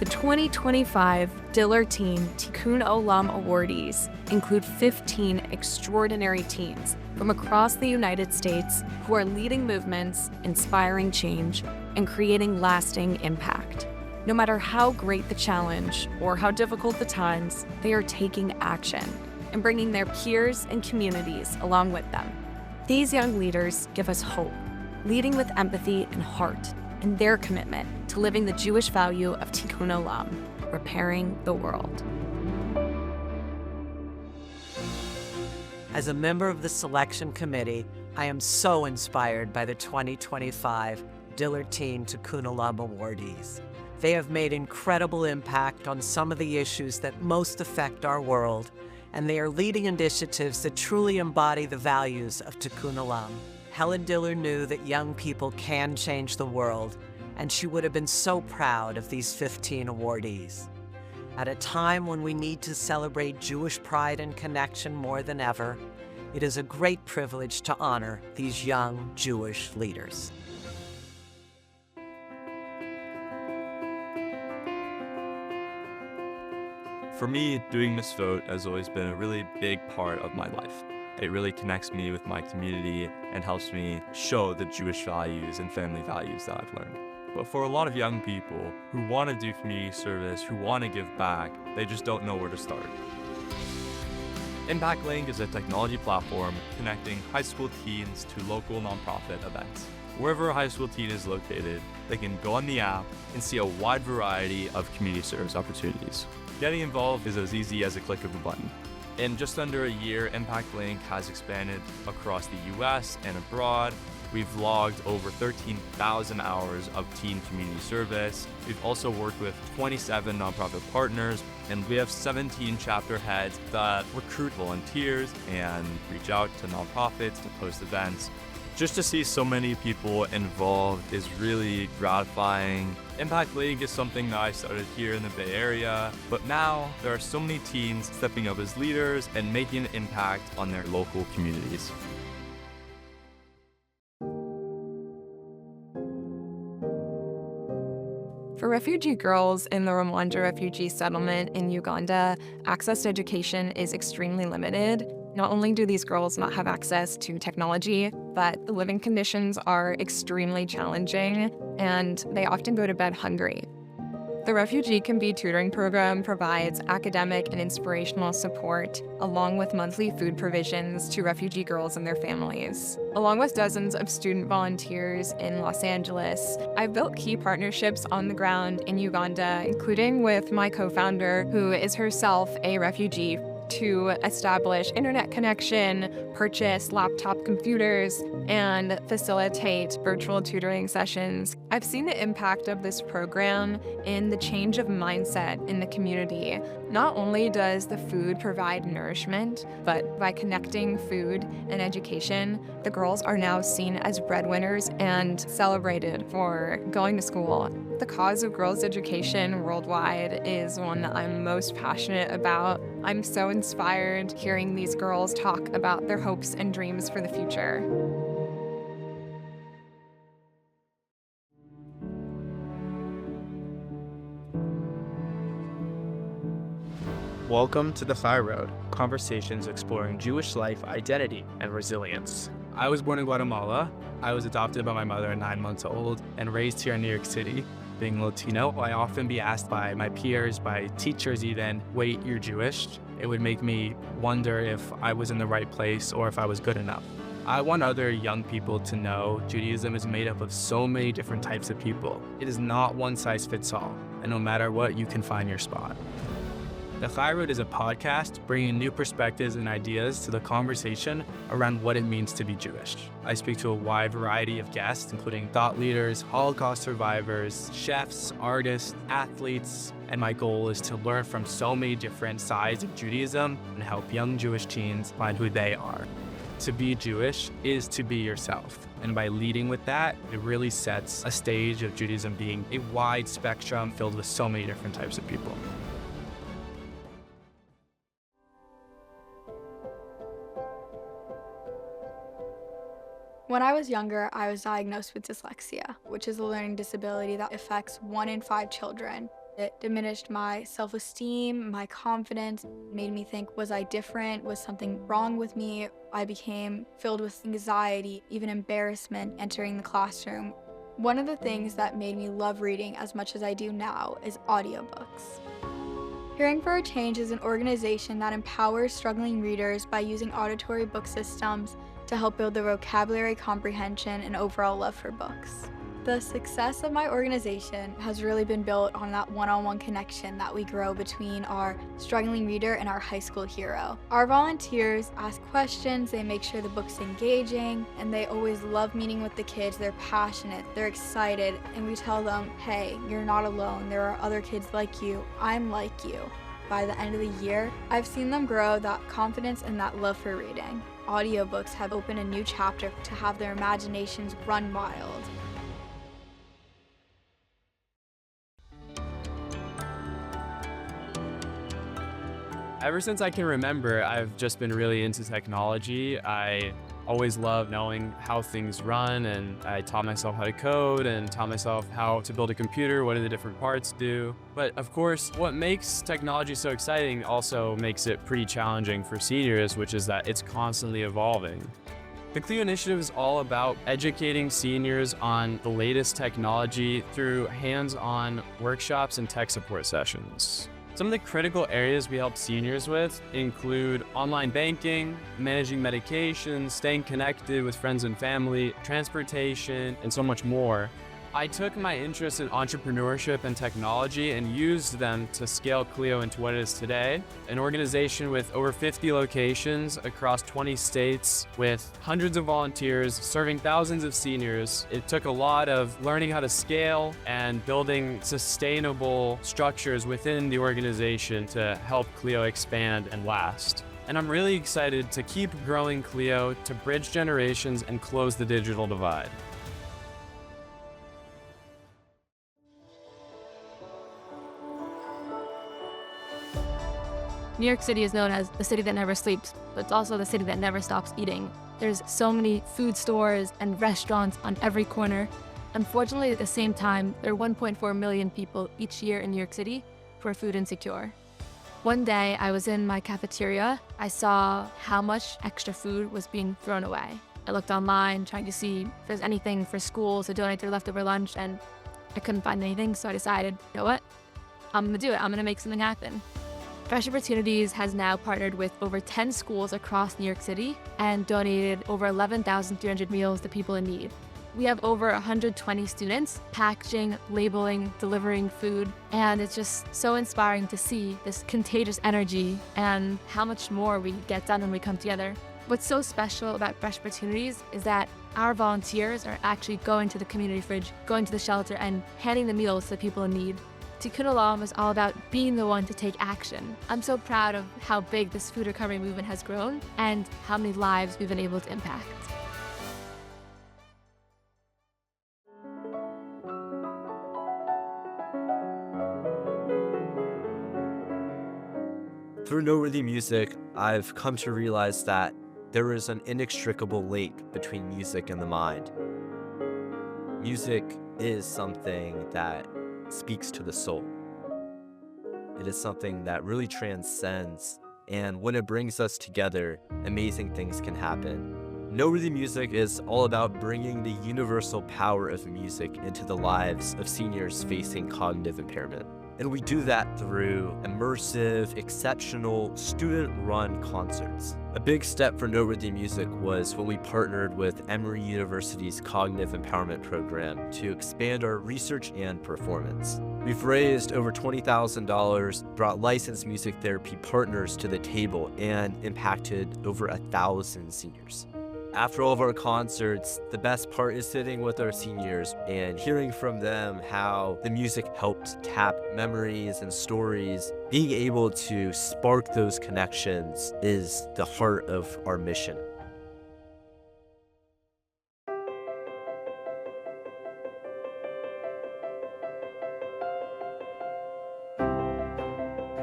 2025 Diller Teen Tikkun Olam awardees include 15 extraordinary teens from across the United States who are leading movements, inspiring change, and creating lasting impact. No matter how great the challenge or how difficult the times, they are taking action and bringing their peers and communities along with them. These young leaders give us hope, leading with empathy and heart, and their commitment to living the Jewish value of Tikkun Olam, repairing the world. As a member of the selection committee, I am so inspired by the 2025 Diller Teen Tikkun Olam awardees. They have made incredible impact on some of the issues that most affect our world, and they are leading initiatives that truly embody the values of Tikkun Olam. Helen Diller knew that young people can change the world, and she would have been so proud of these 15 awardees. At a time when we need to celebrate Jewish pride and connection more than ever, it is a great privilege to honor these young Jewish leaders. For me, doing this vote has always been a really big part of my life. It really connects me with my community and helps me show the Jewish values and family values that I've learned. But for a lot of young people who want to do community service, who want to give back, they just don't know where to start. Impact Link is a technology platform connecting high school teens to local nonprofit events. Wherever a high school teen is located, they can go on the app and see a wide variety of community service opportunities. Getting involved is as easy as a click of a button. In just under a year, Impact Link has expanded across the US and abroad. We've logged over 13,000 hours of teen community service. We've also worked with 27 nonprofit partners, and we have 17 chapter heads that recruit volunteers and reach out to nonprofits to post events. Just to see so many people involved is really gratifying. Impact League is something that I started here in the Bay Area, but now there are so many teens stepping up as leaders and making an impact on their local communities. For refugee girls in the Rwanda refugee settlement in Uganda, access to education is extremely limited. Not only do these girls not have access to technology, but the living conditions are extremely challenging, and they often go to bed hungry. The Refugee Can Be tutoring program provides academic and inspirational support, along with monthly food provisions to refugee girls and their families. Along with dozens of student volunteers in Los Angeles, I've built key partnerships on the ground in Uganda, including with my co-founder, who is herself a refugee, to establish internet connection, purchase laptop computers, and facilitate virtual tutoring sessions. I've seen the impact of this program in the change of mindset in the community. Not only does the food provide nourishment, but by connecting food and education, the girls are now seen as breadwinners and celebrated for going to school. The cause of girls' education worldwide is one that I'm most passionate about. I'm so inspired hearing these girls talk about their hopes and dreams for the future. Welcome to The Chai Road, conversations exploring Jewish life, identity, and resilience. I was born in Guatemala. I was adopted by my mother at 9 months old and raised here in New York City. Being Latino, I often be asked by my peers, by teachers even, wait, you're Jewish? It would make me wonder if I was in the right place or if I was good enough. I want other young people to know Judaism is made up of so many different types of people. It is not one size fits all, and no matter what, you can find your spot. The Chai Road is a podcast bringing new perspectives and ideas to the conversation around what it means to be Jewish. I speak to a wide variety of guests, including thought leaders, Holocaust survivors, chefs, artists, athletes, and my goal is to learn from so many different sides of Judaism and help young Jewish teens find who they are. To be Jewish is to be yourself. And by leading with that, it really sets a stage of Judaism being a wide spectrum filled with so many different types of people. When I was younger, I was diagnosed with dyslexia, which is a learning disability that affects 1 in 5 children. It diminished my self-esteem, my confidence, made me think, was I different? Was something wrong with me? I became filled with anxiety, even embarrassment entering the classroom. One of the things that made me love reading as much as I do now is audiobooks. Hearing for a Change is an organization that empowers struggling readers by using auditory book systems to help build their vocabulary, comprehension, and overall love for books. The success of my organization has really been built on that one-on-one connection that we grow between our struggling reader and our high school hero. Our volunteers ask questions, they make sure the book's engaging, and they always love meeting with the kids. They're passionate, they're excited, and we tell them, hey, you're not alone. There are other kids like you. I'm like you. By the end of the year, I've seen them grow that confidence and that love for reading. Audiobooks have opened a new chapter to have their imaginations run wild. Ever since I can remember, I've just been really into technology. I always loved knowing how things run, and I taught myself how to code and taught myself how to build a computer, what do the different parts do. But of course, what makes technology so exciting also makes it pretty challenging for seniors, which is that it's constantly evolving. The CLIO initiative is all about educating seniors on the latest technology through hands-on workshops and tech support sessions. Some of the critical areas we help seniors with include online banking, managing medications, staying connected with friends and family, transportation, and so much more. I took my interest in entrepreneurship and technology and used them to scale CLIO into what it is today, an organization with over 50 locations across 20 states with hundreds of volunteers serving thousands of seniors. It took a lot of learning how to scale and building sustainable structures within the organization to help CLIO expand and last. And I'm really excited to keep growing CLIO to bridge generations and close the digital divide. New York City is known as the city that never sleeps, but it's also the city that never stops eating. There's so many food stores and restaurants on every corner. Unfortunately, at the same time, there are 1.4 million people each year in New York City who are food insecure. One day, I was in my cafeteria. I saw how much extra food was being thrown away. I looked online, trying to see if there's anything for schools to donate their leftover lunch, and I couldn't find anything, so I decided, you know what? I'm gonna do it. I'm gonna make something happen. Fresh Opportunities has now partnered with over 10 schools across New York City and donated over 11,300 meals to people in need. We have over 120 students packaging, labeling, delivering food, and it's just so inspiring to see this contagious energy and how much more we get done when we come together. What's so special about Fresh Opportunities is that our volunteers are actually going to the community fridge, going to the shelter, and handing the meals to the people in need. Tikkun Olam is all about being the one to take action. I'm so proud of how big this food recovery movement has grown and how many lives we've been able to impact. Through Noteworthy Music, I've come to realize that there is an inextricable link between music and the mind. Music is something that speaks to the soul. It is something that really transcends, and when it brings us together, amazing things can happen. Noteworthy Music is all about bringing the universal power of music into the lives of seniors facing cognitive impairment. And we do that through immersive, exceptional, student-run concerts. A big step for Noteworthy Music was when we partnered with Emory University's Cognitive Empowerment Program to expand our research and performance. We've raised over $20,000, brought licensed music therapy partners to the table, and impacted over 1,000 seniors. After all of our concerts, the best part is sitting with our seniors and hearing from them how the music helped tap memories and stories. Being able to spark those connections is the heart of our mission.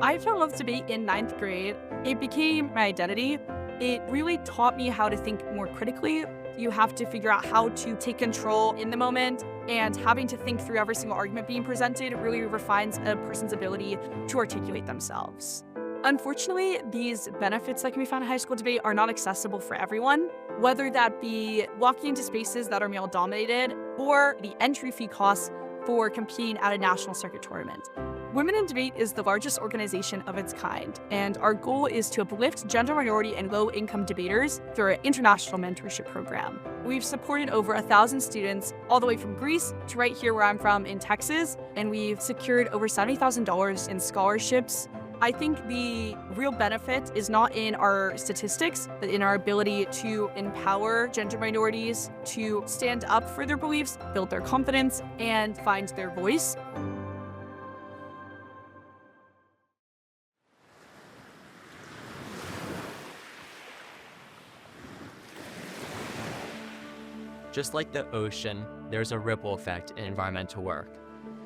I fell in love with debate in 9th grade. It became my identity. It really taught me how to think more critically. You have to figure out how to take control in the moment, and having to think through every single argument being presented really refines a person's ability to articulate themselves. Unfortunately, these benefits that can be found in high school debate are not accessible for everyone, whether that be walking into spaces that are male-dominated or the entry fee costs for competing at a national circuit tournament. Women in Debate is the largest organization of its kind, and our goal is to uplift gender minority and low-income debaters through our international mentorship program. We've supported over 1,000 students all the way from Greece to right here where I'm from in Texas, and we've secured over $70,000 in scholarships. I think the real benefit is not in our statistics, but in our ability to empower gender minorities to stand up for their beliefs, build their confidence, and find their voice. Just like the ocean, there's a ripple effect in environmental work.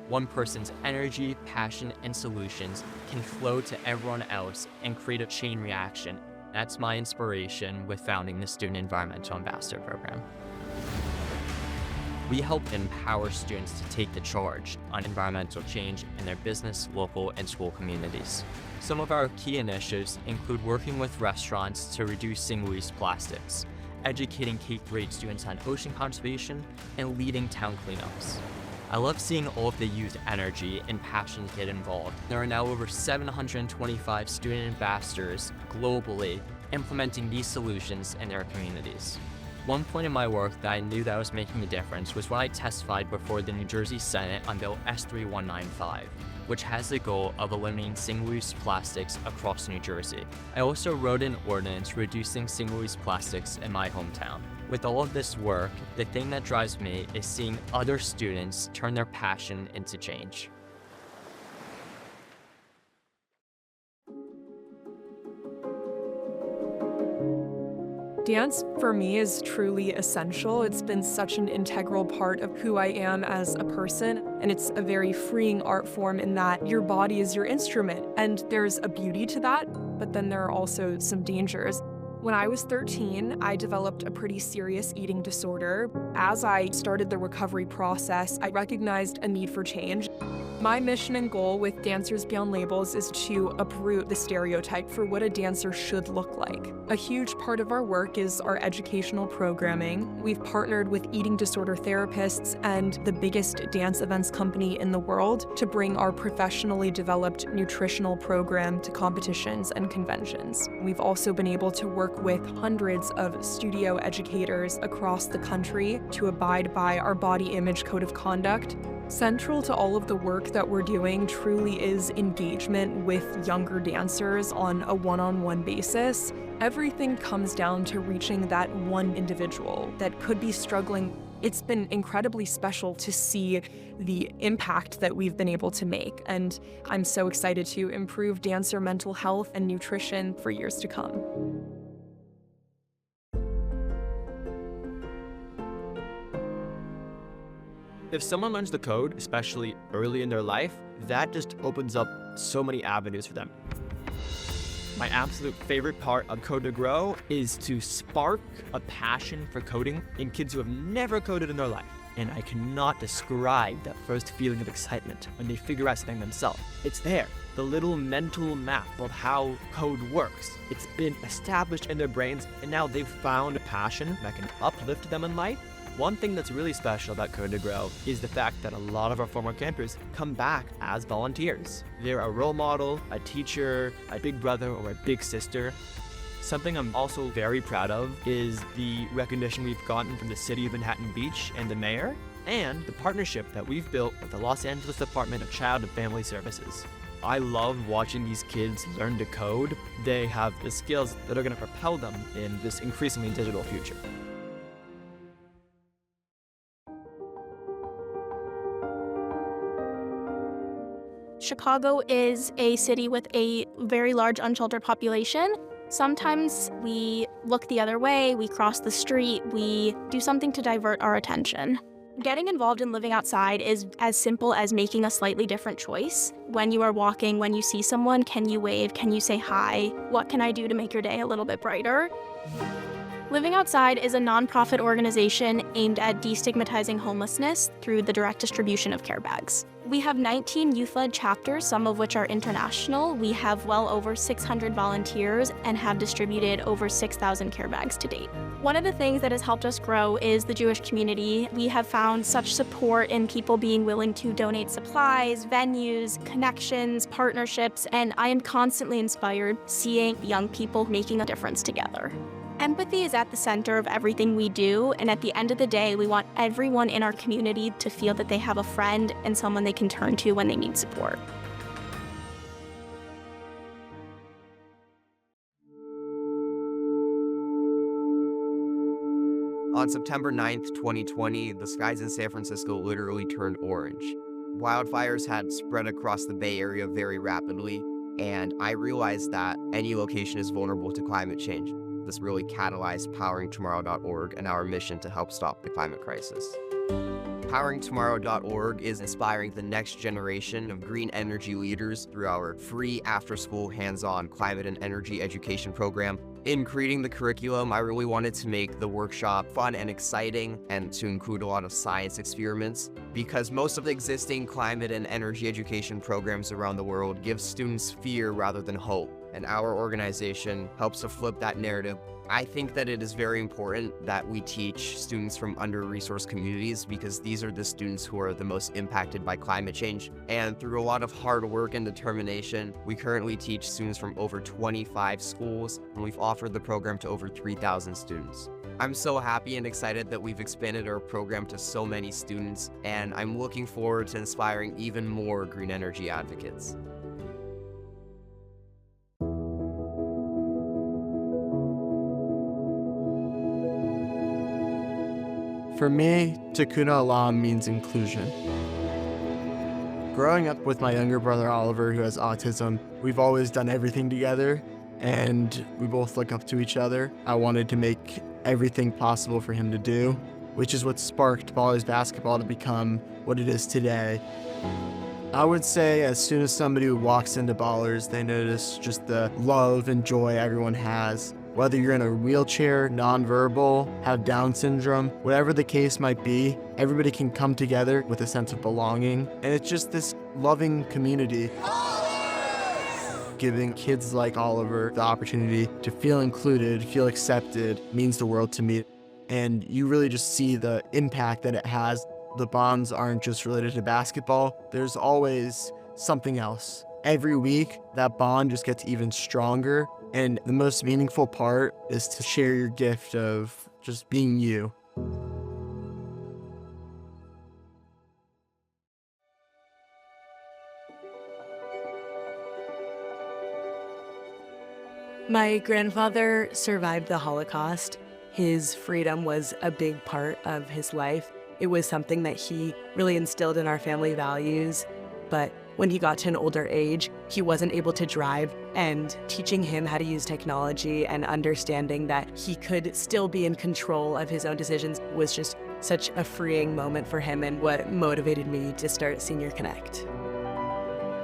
One person's energy, passion, and solutions can flow to everyone else and create a chain reaction. That's my inspiration with founding the Student Environmental Ambassador Program. We help empower students to take the charge on environmental change in their business, local, and school communities. Some of our key initiatives include working with restaurants to reduce single-use plastics, educating K-8 students on ocean conservation, and leading town cleanups. I love seeing all of the youth energy and passion get involved. There are now over 725 student ambassadors globally implementing these solutions in their communities. One point in my work that I knew that I was making a difference was when I testified before the New Jersey Senate on Bill S3195, which has the goal of eliminating single-use plastics across New Jersey. I also wrote an ordinance reducing single-use plastics in my hometown. With all of this work, the thing that drives me is seeing other students turn their passion into change. Dance for me is truly essential. It's been such an integral part of who I am as a person, and it's a very freeing art form in that your body is your instrument, and there's a beauty to that, but then there are also some dangers. When I was 13, I developed a pretty serious eating disorder. As I started the recovery process, I recognized a need for change. My mission and goal with Dancers Beyond Labels is to uproot the stereotype for what a dancer should look like. A huge part of our work is our educational programming. We've partnered with eating disorder therapists and the biggest dance events company in the world to bring our professionally developed nutritional program to competitions and conventions. We've also been able to work with hundreds of studio educators across the country to abide by our body image code of conduct. Central to all of the work that we're doing truly is engagement with younger dancers on a one-on-one basis. Everything comes down to reaching that one individual that could be struggling. It's been incredibly special to see the impact that we've been able to make, and I'm so excited to improve dancer mental health and nutrition for years to come. If someone learns the code, especially early in their life, that just opens up so many avenues for them. My absolute favorite part of Code to Grow is to spark a passion for coding in kids who have never coded in their life. And I cannot describe that first feeling of excitement when they figure out something themselves. It's there, the little mental map of how code works. It's been established in their brains, and now they've found a passion that can uplift them in life. One thing that's really special about Code to Grow is the fact that a lot of our former campers come back as volunteers. They're a role model, a teacher, a big brother, or a big sister. Something I'm also very proud of is the recognition we've gotten from the City of Manhattan Beach and the mayor, and the partnership that we've built with the Los Angeles Department of Child and Family Services. I love watching these kids learn to code. They have the skills that are going to propel them in this increasingly digital future. Chicago is a city with a very large unsheltered population. Sometimes we look the other way, we cross the street, we do something to divert our attention. Getting involved in living outside is as simple as making a slightly different choice. When you are walking, when you see someone, can you wave? Can you say hi? What can I do to make your day a little bit brighter? Living Outside is a nonprofit organization aimed at destigmatizing homelessness through the direct distribution of care bags. We have 19 youth-led chapters, some of which are international. We have well over 600 volunteers and have distributed over 6,000 care bags to date. One of the things that has helped us grow is the Jewish community. We have found such support in people being willing to donate supplies, venues, connections, partnerships, and I am constantly inspired seeing young people making a difference together. Empathy is at the center of everything we do, and at the end of the day, we want everyone in our community to feel that they have a friend and someone they can turn to when they need support. On September 9th, 2020, the skies in San Francisco literally turned orange. Wildfires had spread across the Bay Area very rapidly, and I realized that any location is vulnerable to climate change. This really catalyzed PoweringTomorrow.org and our mission to help stop the climate crisis. PoweringTomorrow.org is inspiring the next generation of green energy leaders through our free after-school hands-on climate and energy education program. In creating the curriculum, I really wanted to make the workshop fun and exciting and to include a lot of science experiments because most of the existing climate and energy education programs around the world give students fear rather than hope. And our organization helps to flip that narrative. I think that it is very important that we teach students from under-resourced communities because these are the students who are the most impacted by climate change. And through a lot of hard work and determination, we currently teach students from over 25 schools, and we've offered the program to over 3,000 students. I'm so happy and excited that we've expanded our program to so many students, and I'm looking forward to inspiring even more green energy advocates. For me, Tikkun Olam means inclusion. Growing up with my younger brother Oliver, who has autism, we've always done everything together, and we both look up to each other. I wanted to make everything possible for him to do, which is what sparked Ballers Basketball to become what it is today. I would say as soon as somebody walks into Ballers, they notice just the love and joy everyone has. Whether you're in a wheelchair, nonverbal, have Down syndrome, whatever the case might be, everybody can come together with a sense of belonging. And it's just this loving community. Giving kids like Oliver the opportunity to feel included, feel accepted, means the world to me. And you really just see the impact that it has. The bonds aren't just related to basketball. There's always something else. Every week, that bond just gets even stronger. And the most meaningful part is to share your gift of just being you. My grandfather survived the Holocaust. His freedom was a big part of his life. It was something that he really instilled in our family values. But when he got to an older age, he wasn't able to drive, and teaching him how to use technology and understanding that he could still be in control of his own decisions was just such a freeing moment for him and what motivated me to start Senior Connect.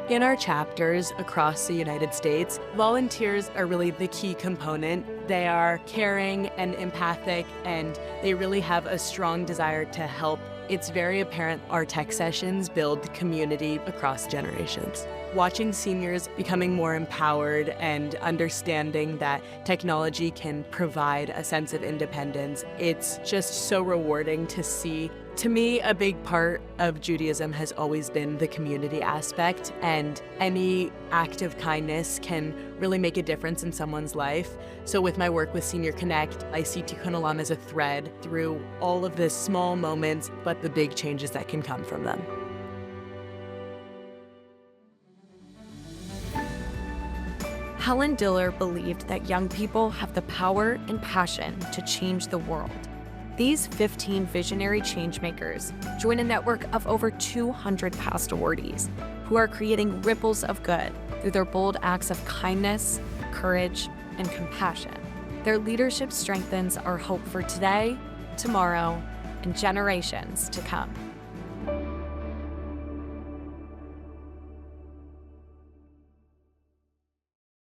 In our chapters across the United States, volunteers are really the key component. They are caring and empathic, and they really have a strong desire to help. It's very apparent our tech sessions build community across generations. Watching seniors becoming more empowered and understanding that technology can provide a sense of independence, it's just so rewarding to see. To me, a big part of Judaism has always been the community aspect, and any act of kindness can really make a difference in someone's life. So with my work with Senior Connect, I see Tikkun Olam as a thread through all of the small moments, but the big changes that can come from them. Helen Diller believed that young people have the power and passion to change the world. These 15 visionary changemakers join a network of over 200 past awardees who are creating ripples of good through their bold acts of kindness, courage, and compassion. Their leadership strengthens our hope for today, tomorrow, in generations to come.